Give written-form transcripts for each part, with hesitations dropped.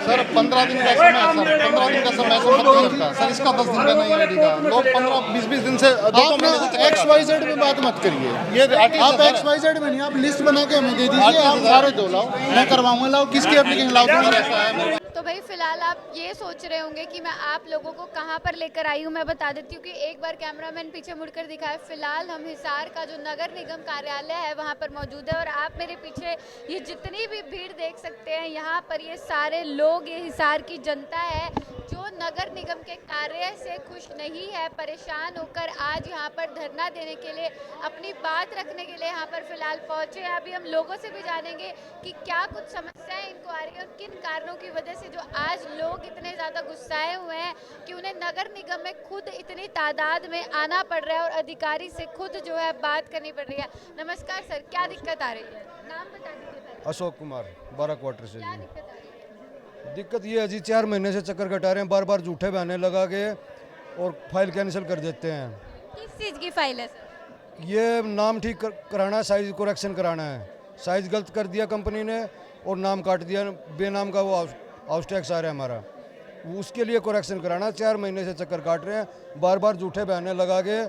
Sir 15 दिन का समय है सर, 15 दिन का समय से मत करता सर, इसका 10 दिन का नहीं है का लोग 15-20 दिन से आप ना XYZ में बात मत करिए, ये आप XYZ में नहीं, आप लिस्ट बना के हमें दे दीजिए, आप सारे दो लाओ, मैं करवाऊंगा। लाओ, किसकी एप्लीकेशन लाओ तुम? तो भाई फिलहाल आप ये सोच रहे होंगे कि मैं आप लोगों को कहाँ पर लेकर आई हूँ। मैं बता देती हूँ कि एक बार कैमरामैन पीछे मुड़कर दिखाए। फिलहाल हम हिसार का जो नगर निगम कार्यालय है वहाँ पर मौजूद है और आप मेरे पीछे ये जितनी भी भीड़ देख सकते हैं, यहाँ पर ये सारे लोग, ये हिसार की जनता है जो नगर निगम के कार्य से खुश नहीं है, परेशान होकर आज यहाँ पर धरना देने के लिए, अपनी बात रखने के लिए यहाँ पर फिलहाल पहुँचे हैं। अभी हम लोगों से भी जानेंगे कि क्या कुछ समस्याएं इनको आ रही है और किन कारणों की वजह से जो आज लोग इतने ज़्यादा गुस्साए हुए हैं कि उन्हें नगर निगम में खुद इतनी तादाद में आना पड़ रहा है और अधिकारी से खुद जो है बात करनी पड़ रही है। नमस्कार सर, क्या दिक्कत आ रही है? नाम बता दीजिए। अशोक कुमार 12 क्वार्टर से क्या जी। दिक्कत आ रही है? दिक्कत ये है जी, 4 महीने से चक्कर कटा रहे हैं, बार बार झूठे बहाने लगा के और फाइल कैंसिल कर देते हैं। किस चीज़ की फाइल है सर? ये नाम ठीक कराना है, साइज करेक्शन कराना है। साइज गलत कर दिया कंपनी ने और नाम काट दिया, बेनाम का वो हाउस टैक्स आ रहा है हमारा, उसके लिए करेक्शन कराना। 4 महीने से चक्कर काट रहे हैं, बार बार झूठे बहाने लगा के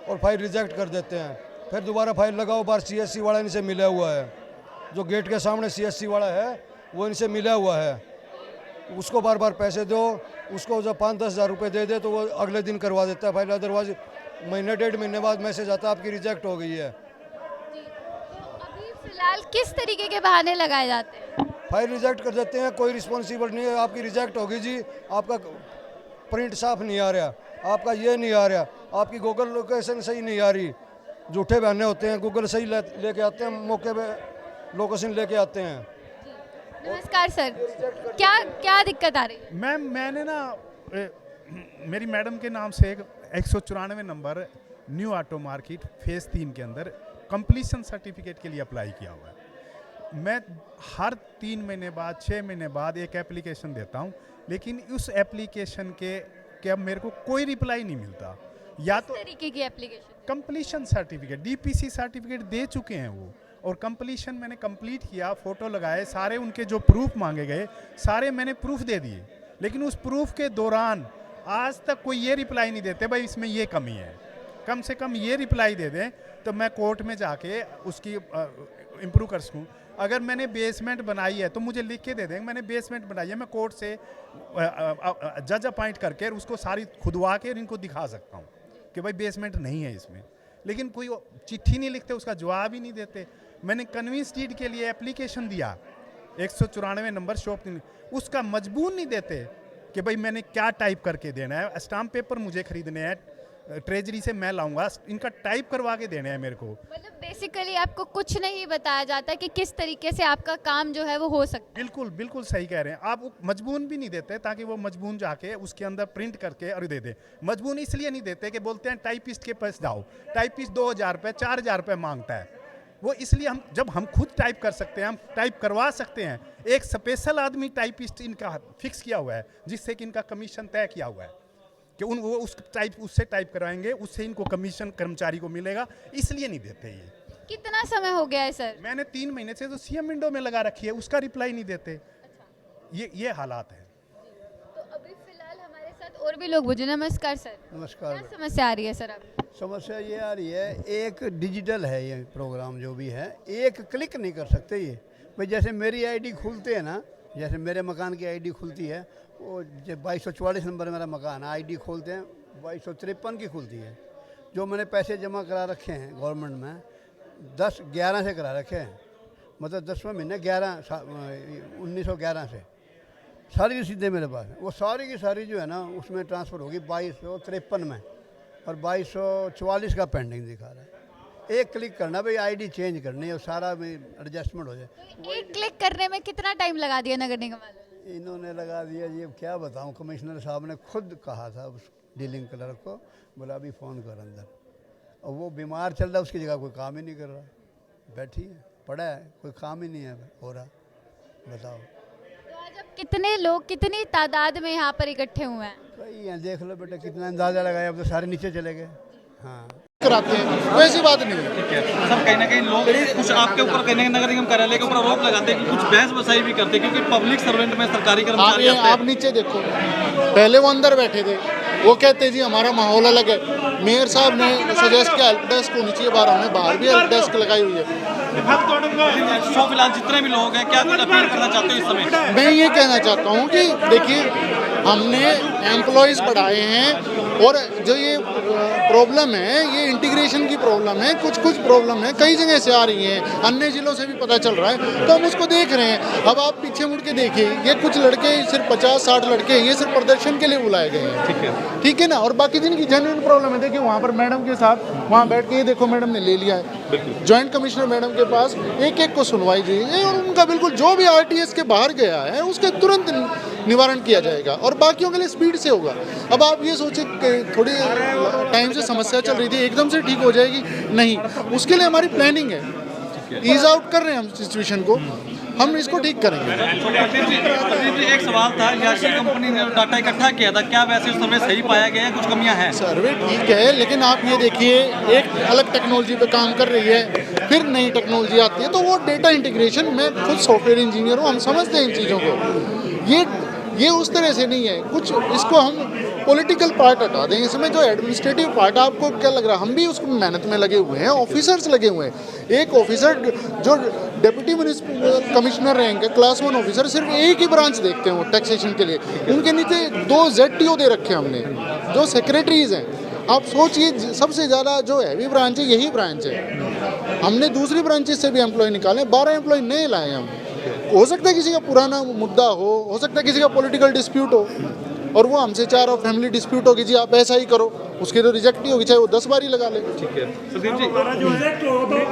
और फाइल रिजेक्ट कर देते हैं। फिर दोबारा फाइल लगाओ, बार CSC वाला इनसे मिला हुआ है, जो गेट के सामने CSC वाला है वो इनसे मिला हुआ है, उसको बार बार पैसे दो, उसको जब 5-10 हज़ार रुपये दे दे तो वो अगले दिन करवा देता है फाइल। अदरवाइज महीने 1.5 महीने बाद मैसेज आता है आपकी रिजेक्ट हो गई है। जी, तो अभी फिलहाल किस तरीके के बहाने लगाए जाते हैं? फाइल रिजेक्ट कर देते हैं, कोई रिस्पॉन्सिबल नहीं है, आपकी रिजेक्ट होगी जी, आपका प्रिंट साफ नहीं आ रहा, आपका ये नहीं आ रहा, आपकी गूगल लोकेशन सही नहीं आ रही। झूठे बहाने होते हैं, गूगल सही लेके आते हैं, मौके पे लोकेशन लेके आते हैं। नमस्कार सर, क्या क्या दिक्कत आ रही है? मैम मैंने ना मेरी मैडम के नाम से एक 194 number new auto market phase 3 के अंदर कंप्लीशन सर्टिफिकेट के लिए अप्लाई किया हुआ है। मैं हर 3 महीने बाद 6 महीने बाद एक एप्लीकेशन देता हूं, लेकिन उस एप्लीकेशन के अब मेरे को कोई रिप्लाई नहीं मिलता। या तो तरीके की application? Completion certificate, DPC certificate दे चुके हैं वो, और कंप्लीशन मैंने कंप्लीट किया, फ़ोटो लगाए, सारे उनके जो प्रूफ मांगे गए सारे मैंने प्रूफ दे दिए, लेकिन उस प्रूफ के दौरान आज तक कोई ये रिप्लाई नहीं देते भाई इसमें ये कमी है। कम से कम ये रिप्लाई दे दें तो मैं कोर्ट में जाके उसकी इम्प्रूव कर सकूँ। अगर मैंने बेसमेंट बनाई है तो मुझे लिख के दे दें मैंने बेसमेंट बनाई है, मैं कोर्ट से जज अपॉइंट करके उसको सारी खुदवा के इनको दिखा सकता हूँ कि भाई बेसमेंट नहीं है इसमें, लेकिन कोई चिट्ठी नहीं लिखते, उसका जवाब ही नहीं देते। मैंने कन्वींस डीड के लिए एप्लीकेशन दिया 194 नंबर शॉप, उसका मजबूर नहीं देते कि भाई मैंने क्या टाइप करके देना है। स्टाम्प पेपर मुझे खरीदने हैं, ट्रेजरी से मैं लाऊंगा, इनका टाइप करवा के देने हैं मेरे को। मतलब बेसिकली आपको कुछ नहीं बताया जाता कि किस तरीके से आपका काम जो है वो हो सकता है। बिल्कुल बिल्कुल सही कह रहे हैं आप, मजबून भी नहीं देते ताकि वो मजबून जाके उसके अंदर प्रिंट करके और दे दे। मजबून इसलिए नहीं देते कि बोलते हैं टाइपिस्ट के पास जाओ, टाइपिस्ट 2000 रुपये 4000 रुपये मांगता है। वो इसलिए हम खुद टाइप कर सकते हैं, हम टाइप करवा सकते हैं। एक स्पेशल आदमी टाइपिस्ट इनका फिक्स किया हुआ है जिससे कि इनका कमीशन तय किया हुआ है कि वो उससे टाइप करवाएंगे, उससे इनको कमीशन कर्मचारी को मिलेगा, इसलिए नहीं देते ये। कितना समय हो गया है सर? मैंने 3 महीने से तो CM विंडो में लगा रखी है, उसका रिप्लाई नहीं देते। ये हालात है। तो अभी फिलहाल हमारे साथ और भी लोग मौजूद। नमस्कार सर, नमस्कार। क्या समस्या आ रही है सर आपको? समस्या ये आ रही है, एक डिजिटल है ये प्रोग्राम जो भी है, एक क्लिक नहीं कर सकते ये। भाई जैसे मेरी ID खुलती है ना, जैसे मेरे मकान की ID खुलती है, वो 2244 नंबर मेरा मकान है, ID खोलते हैं 2253 की खुलती है। जो मैंने पैसे जमा करा रखे हैं गवर्नमेंट में 10/11 से करा रखे हैं, मतलब 10वें महीने 1911 से सारी रसीदें मेरे पास हैं। वो सारी की सारी जो है ना उसमें ट्रांसफ़र होगी 2253 में, और 2244 का पेंडिंग दिखा रहा है। एक क्लिक करना भाई, ID चेंज करनी है और सारा एडजस्टमेंट हो जाए। तो एक क्लिक करने में कितना टाइम लगा दिया नगर निगम वालों ने? इन्होंने लगा दिया जी, अब क्या बताऊं, कमिश्नर साहब ने खुद कहा था उस डीलिंग क्लर्क को, बोला अभी फ़ोन कर अंदर, और वो बीमार चल रहा है, उसकी जगह कोई काम ही नहीं कर रहा, बैठी है, पड़ा है, कोई काम ही नहीं है हो रहा, बताओ। तो आज अब कितने लोग, कितनी तादाद में यहाँ पर इकट्ठे हुए हैं? सही है, देख लो बेटा कितना अंदाज़ा लगाया, अब तो सारे नीचे चले गए। हाँ। कराते हैं, तो ऐसी बात नहीं है। ठीक है सर, कहीं ना कहीं लोग कुछ आपके ऊपर, कहीं ना कहीं नगर निगम कार्यालय के ऊपर आरोप लगाते हैं कि कुछ बहस बसाई भी करते हैं, क्योंकि पब्लिक सर्वेंट में सरकारी कर्मचारी आते हैं। आप नीचे देखो, पहले वो अंदर बैठे थे, वो कहते जी हमारा माहौल अलग है। मेयर साहब ने सजेस्ट किया हेल्प डेस्क होनी चाहिए बाहर, हमने बाहर भी हेल्प डेस्क लगाई हुई है। सो फिलहाल जितने भी लोग हैं, क्या कुछ अपील करना चाहते हो इस समय? मैं ये कहना चाहता हूँ कि देखिए, हमने एम्प्लॉयज़ बढ़ाए हैं, और जो ये प्रॉब्लम है, ये इंटीग्रेशन की प्रॉब्लम है, कुछ प्रॉब्लम है कई जगह से आ रही हैं, अन्य जिलों से भी पता चल रहा है, तो हम उसको देख रहे हैं। अब आप पीछे मुड़ के देखिए, ये कुछ लड़के, सिर्फ 50-60 लड़के, ये सिर्फ प्रदर्शन के लिए बुलाए गए हैं, ठीक है ना। और बाकी जिनकी जेन्युइन प्रॉब्लम है, देखिए वहाँ पर मैडम के साथ वहाँ बैठ के, ये देखो मैडम ने ले लिया है, जॉइंट कमिश्नर मैडम के पास एक को सुनवाई दी है, और उनका बिल्कुल जो भी RTS के बाहर गया है उसके तुरंत निवारण किया जाएगा, और बाकियों के लिए स्पीड से होगा। अब आप ये सोचे थोड़ी टाइम से समस्या चल रही थी, एकदम से ठीक हो जाएगी, नहीं, उसके लिए हमारी प्लानिंग है, ईज आउट कर रहे हैं हम सिचुएशन को, हम इसको ठीक करेंगे। प्रदीप जी, एक सवाल था, याशी कंपनी ने डाटा इकट्ठा किया था, क्या वैसे सर्वे सही पाया गया है, कुछ कमियां हैं? सर्वे ठीक है, लेकिन आप ये देखिए, एक अलग टेक्नोलॉजी पे काम कर रही है, फिर नई टेक्नोलॉजी आती है, तो वो डेटा इंटीग्रेशन, मैं खुद सॉफ्टवेयर इंजीनियर हूँ, हम समझते हैं इन चीज़ों को। ये उस तरह से नहीं है, कुछ इसको हम पॉलिटिकल पार्ट हटा दें, इसमें जो एडमिनिस्ट्रेटिव पार्ट, आपको क्या लग रहा है, हम भी उसको मेहनत में लगे हुए हैं, ऑफिसर्स लगे हुए हैं। एक ऑफिसर जो डिप्टी म्युनिसिपल कमिश्नर रहेंगे, क्लास 1 ऑफिसर, सिर्फ एक ही ब्रांच देखते हैं वो टैक्सेशन के लिए, उनके नीचे 2 ZTO दे रखे हैं हमने, जो सेक्रेटरीज हैं। आप सोचिए, सबसे ज़्यादा जो हैवी ब्रांच है यही ब्रांच है। हमने दूसरी ब्रांचेस से भी एम्प्लॉय निकाले, 12 एम्प्लॉय नए लाए हम। हो सकता है किसी का पुराना मुद्दा हो सकता है किसी का पॉलिटिकल डिस्प्यूट हो, और वो हमसे चाह रहा हो, फैमिली डिस्प्यूट हो कि जी आप ऐसा ही करो, उसकी तो रिजेक्ट ही होगी, चाहे वो 10 बार ही लगा ले। ठीक है प्रदीप जी,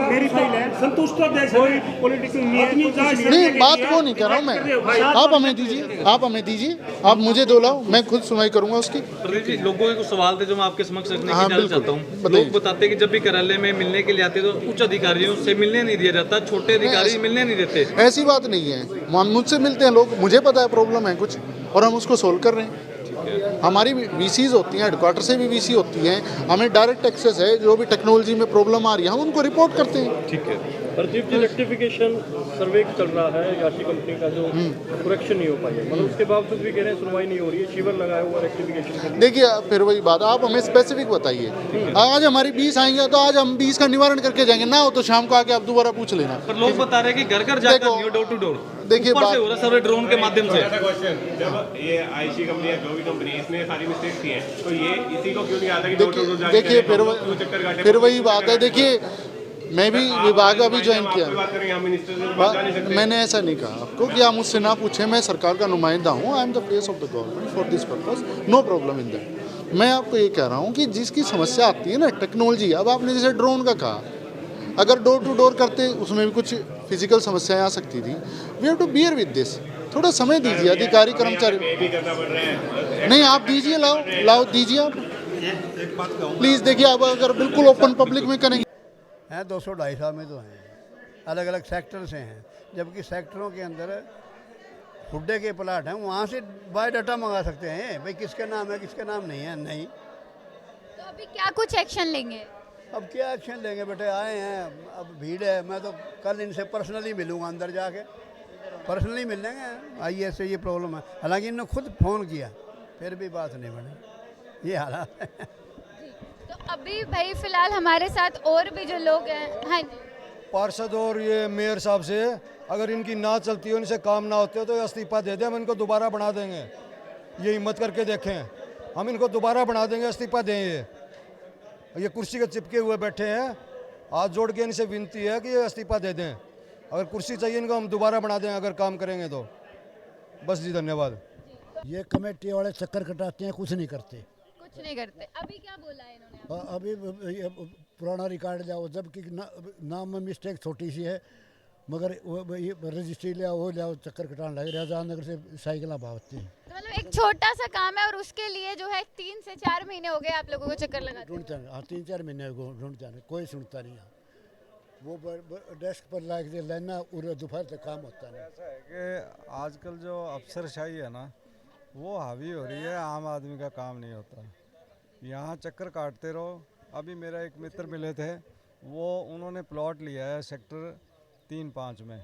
मेरी फाइल है, संतुष्ट तो देश कोई पॉलिटिकल नहीं, बात वो नहीं कर रहा हूँ मैं, आप हमें दीजिए, आप मुझे दो लाओ, मैं खुद सुनवाई करूंगा उसकी। प्रदीप जी, लोगों के कुछ सवाल थे जो मैं आपके समक्ष रखने की बिल्कुल, चाहता हूँ। बताइए। लोग बताते हैं कि जब भी कार्यालय में मिलने के लिए आते हैं तो उच्च अधिकारियों से मिलने नहीं दिया जाता, छोटे अधिकारी मिलने नहीं देते। ऐसी बात नहीं है, मुझसे मिलते हैं लोग, मुझे पता है प्रॉब्लम है कुछ, और हम उसको सोल्व कर रहे हैं। हमारी VCs होती हैं, हेडक्वार्टर से भी VC होती हैं, हमें डायरेक्ट एक्सेस है, जो भी टेक्नोलॉजी में प्रॉब्लम आ रही है हम उनको रिपोर्ट करते हैं। ठीक है प्रदीप जी, रेक्टिफिकेशन सर्वे चल रहा है, याशी कंपनी का जो करेक्शन नहीं हो पाई है, मतलब उसके बावजूद भी कह रहे हैं सुनवाई नहीं हो रही है, शिविर लगाया हुआ रेक्टिफिकेशन के लिए। देखिए, फिर वही बात, आप हमें स्पेसिफिक बताइए, आज हमारी 20 आएंगे तो आज हम 20 का निवारण करके जाएंगे, ना हो तो शाम को आके आप दोबारा पूछ लेना। पर लोग बता रहे हैं कि घर घर जाकर डोर टू डोर, देखिए ऊपर से हो रहा है सर्वे ड्रोन के माध्यम से। जब ये आईसी कंपनी है, जो भी कंपनी है, इसमें सारी मिस्टेक्स की हैं, तो ये इसी को क्यों नहीं आता कि डोर टू डोर जाके देखिए, करें? फिर वही बात है। देखिए, मैं भी विभाग अभी ज्वाइन किया, बात करेंगे, हम मिनिस्टर से बात नहीं सकते। मैंने ऐसा नहीं कहा आपको कि आप मुझसे ना पूछें, मैं सरकार का नुमाइंदा हूँ, I am the face of the government for this purpose, no problem in that. मैं आपको ये कह रहा हूँ कि जिसकी समस्या आती है ना, टेक्नोलॉजी, अब आपने जैसे ड्रोन का कहा, अगर डोर टू डोर करते उसमें भी कुछ फिजिकल समस्याएं आ सकती थी, we have to bear with this, थोड़ा समय दीजिए अधिकारी कर्मचारी। नहीं, आप दीजिए, लाओ दीजिए आप, प्लीज़। देखिए, आप अगर बिल्कुल ओपन पब्लिक में करेंगे हैं 200-250 में तो हैं, अलग अलग सेक्टर से हैं, जबकि सेक्टरों के अंदर हुड्डे के प्लाट हैं, वहाँ से बायोडाटा मंगा सकते हैं, भाई किसके नाम है किसके नाम नहीं है। नहीं, तो अभी क्या कुछ एक्शन लेंगे? अब क्या एक्शन लेंगे बेटे, आए हैं, अब भीड़ है, मैं तो कल इनसे पर्सनली मिलूंगा, अंदर जाके पर्सनली मिल लेंगे, आइए से ये प्रॉब्लम है। हालांकि इन्होंने खुद फ़ोन किया, फिर भी बात नहीं बनी, ये हालात है। तो अभी भाई फिलहाल हमारे साथ और भी जो लोग हैं, हाँ जी, पार्षद और ये मेयर साहब से, अगर इनकी ना चलती हो, इनसे काम ना होते हो तो इस्तीफा दे दें, हम इनको दोबारा बना देंगे। ये हिम्मत करके देखें, हम इनको दोबारा बना देंगे, इस्तीफा दें। ये कुर्सी के चिपके हुए बैठे हैं, हाथ जोड़ के इनसे विनती है कि ये इस्तीफा दे दें। अगर कुर्सी चाहिए इनको, हम दोबारा बना दें अगर काम करेंगे तो। बस जी, धन्यवाद। ये कमेटी वाले चक्कर कटाते हैं, कुछ नहीं करते। कुछ नहीं करते। अभी क्या बोला है इन्होंने? अभी ये पुराना रिकॉर्ड लाओ, जबकि नाम में मिस्टेक छोटी सी है, मगर ये रजिस्ट्री ले आओ, चक्कर कटाने लगे, राजानगर से साइकिल भागती हैं। तो मतलब एक छोटा सा काम है और उसके लिए जो है 3 से 4 महीने हो गए आप लोगों को चक्कर लगाते हुए। ढूंढते हैं, हाँ 3-4 महीने ढूंढते हैं, कोई सुनता नहीं है। वो डेस्क पर ला के लेना, और दोपहर तक काम होता नहीं। ऐसा है कि आजकल जो अफसरशाही है ना, वो हावी हो रही है, आम आदमी का काम नहीं होता। यहाँ चक्कर काटते रहो, अभी मेरा एक मित्र मिले थे, वो उन्होंने प्लॉट लिया है सेक्टर 3-5 में।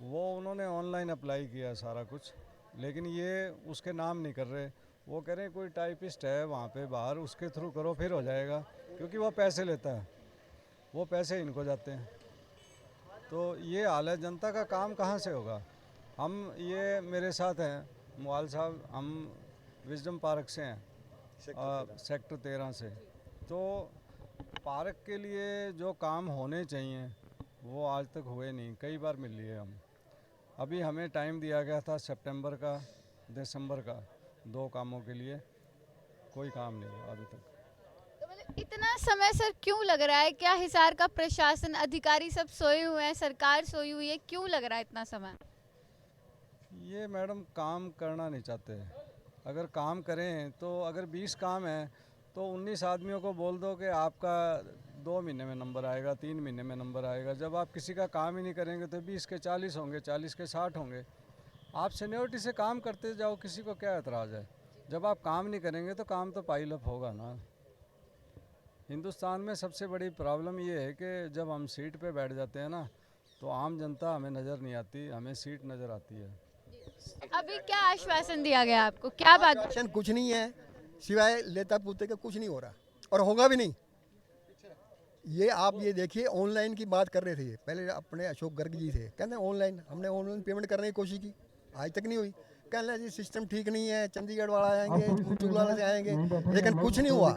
वो उन्होंने ऑनलाइन अप्लाई किया सारा कुछ, लेकिन ये उसके नाम नहीं कर रहे। वो कह रहे हैं कोई टाइपिस्ट है वहाँ पे बाहर, उसके थ्रू करो फिर हो जाएगा, क्योंकि वो पैसे लेता है, वो पैसे इनको जाते हैं। तो ये हाल है, जनता का काम कहाँ से होगा। हम ये मेरे साथ हैं मुआल साहब, हम विजडम पार्क से हैं, सेक्टर 13 से। तो पार्क के लिए जो काम होने चाहिए वो आज तक हुए नहीं, कई बार मिल लिए हम। अभी हमें टाइम दिया गया था सितंबर का, दिसंबर का, 2 कामों के लिए, कोई काम नहीं हुआ अभी तक। तो मतलब इतना समय सर क्यों लग रहा है? क्या हिसार का प्रशासन, अधिकारी सब सोए हुए हैं, सरकार सोई हुई है, क्यों लग रहा है इतना समय? ये मैडम काम करना नहीं चाहते। अगर काम करें तो अगर 20 काम है तो 19 आदमियों को बोल दो कि आपका 2 महीने में नंबर आएगा, 3 महीने में नंबर आएगा। जब आप किसी का काम ही नहीं करेंगे तो 20 के 40 होंगे, 40 के 60 होंगे। आप सीनियरिटी से काम करते जाओ, किसी को क्या एतराज़ है। जब आप काम नहीं करेंगे तो काम तो पाइल अप होगा ना। हिंदुस्तान में सबसे बड़ी प्रॉब्लम ये है कि जब हम सीट पे बैठ जाते हैं ना, तो आम जनता हमें नज़र नहीं आती, हमें सीट नज़र आती है। अभी क्या आश्वासन दिया गया आपको, क्या बात? आश्वासन कुछ नहीं है, सिवाय लेता पूते के कुछ नहीं हो रहा और होगा भी नहीं। ये आप ये देखिए, ऑनलाइन की बात कर रहे थे, पहले अपने अशोक गर्ग जी थे, कहते हैं ऑनलाइन, हमने ऑनलाइन पेमेंट करने की कोशिश की, आज तक नहीं हुई। कहना जी सिस्टम ठीक नहीं है, चंडीगढ़ वाला आएंगे, चूला से आएंगे, लेकिन कुछ नहीं हुआ।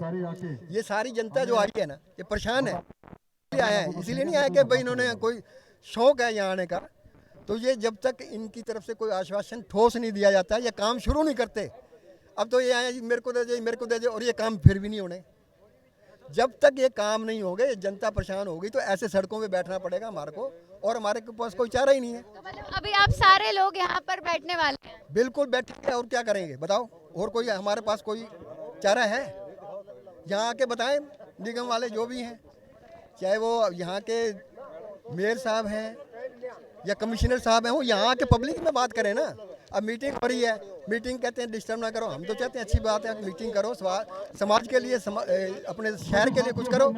ये सारी जनता जो आई है ना, ये परेशान है, आया है इसीलिए नहीं आया कि भाई इन्होंने कोई शौक है यहाँ आने का। तो ये जब तक इनकी तरफ से कोई आश्वासन ठोस नहीं दिया जाता, ये काम शुरू नहीं करते। अब तो ये आए जी मेरे को दे दे, मेरे को दे दे, और ये काम फिर भी नहीं होने। जब तक ये काम नहीं होंगे, जनता परेशान होगी, तो ऐसे सड़कों पे बैठना पड़ेगा हमारे को, और हमारे के पास कोई चारा ही नहीं है। तो मतलब अभी आप सारे लोग यहाँ पर बैठने वाले हैं? बिल्कुल बैठेंगे, और क्या करेंगे बताओ, और कोई हमारे पास कोई चारा है? यहाँ आके बताएं निगम वाले जो भी हैं, चाहे वो यहाँ के मेयर साहब हैं या कमिश्नर साहब हैं, वो यहाँ आके पब्लिक में बात करें ना। अब मीटिंग हो रही है, मीटिंग कहते हैं डिस्टर्ब ना करो, हम तो चाहते हैं अच्छी बात है, मीटिंग करो, समाज के लिए, अपने शहर के लिए कुछ करो।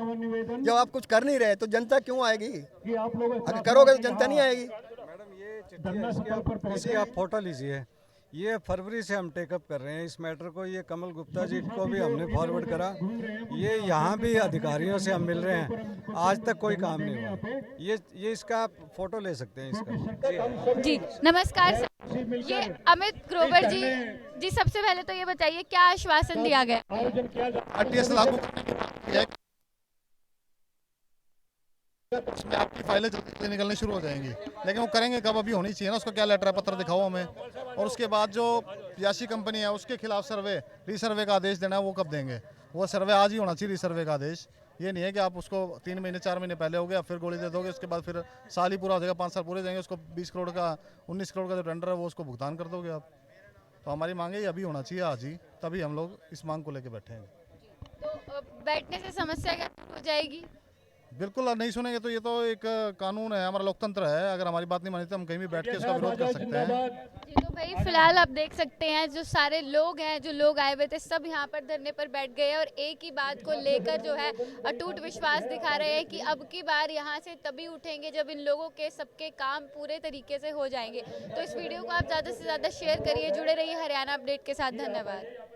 जब आप कुछ कर नहीं रहे तो जनता क्यों आएगी? अगर करोगे तो जनता नहीं आएगी। मैडम ये चिट्ठी है, इसकी आप फोटो लीजिए। ये फरवरी से हम टेकअप कर रहे हैं इस मैटर को। ये कमल गुप्ता जी को भी हमने फॉरवर्ड करा, ये यहाँ भी अधिकारियों से हम मिल रहे हैं, आज तक कोई काम नहीं हुआ। ये इसका आप फोटो ले सकते हैं इसका। जी नमस्कार सर, ये अमित ग्रोवर जी सबसे पहले तो ये बताइए क्या आश्वासन दिया गया? आरटीएस लागू करने के उसमें आपकी फाइलें जल्दी निकलनी शुरू हो जाएंगी, लेकिन वो करेंगे कब? अभी होनी चाहिए ना, उसका क्या लेटर पत्र दिखाओ हमें, और उसके बाद जो याशी कंपनी है उसके खिलाफ रीसर्वे का आदेश देना है, वो कब देंगे? वो सर्वे आज ही होना चाहिए, रीसर्वे का आदेश। ये नहीं है कि आप उसको 3 महीने 4 महीने पहले हो गया फिर गोली दे दोगे, उसके बाद फिर साल ही पूरा हो जाएगा, 5 साल पूरे जाएंगे, उसको 20 करोड़ का 19 करोड़ का जो टेंडर है वो उसको भुगतान कर दोगे आप। तो हमारी मांग है अभी होना चाहिए, आज ही, तभी हम लोग इस मांग को लेकर बैठे हैं। तो बैठने से समस्या क्या हो जाएगी? बिल्कुल नहीं सुनेंगे तो ये तो एक कानून है, हमारा लोकतंत्र है, अगर हमारी बात नहीं मानी तो हम कहीं भी बैठ के उसका विरोध कर सकते हैं। जी तो भाई फिलहाल आप देख सकते हैं जो सारे लोग हैं, जो लोग आए हुए थे, सब यहाँ पर धरने पर बैठ गए और एक ही बात को लेकर जो है अटूट विश्वास दिखा रहे हैं कि अब की बार यहाँ से तभी उठेंगे जब इन लोगों के सबके काम पूरे तरीके से हो जाएंगे। तो इस वीडियो को आप ज़्यादा से ज़्यादा शेयर करिए, जुड़े रहिए हरियाणा अपडेट के साथ। धन्यवाद।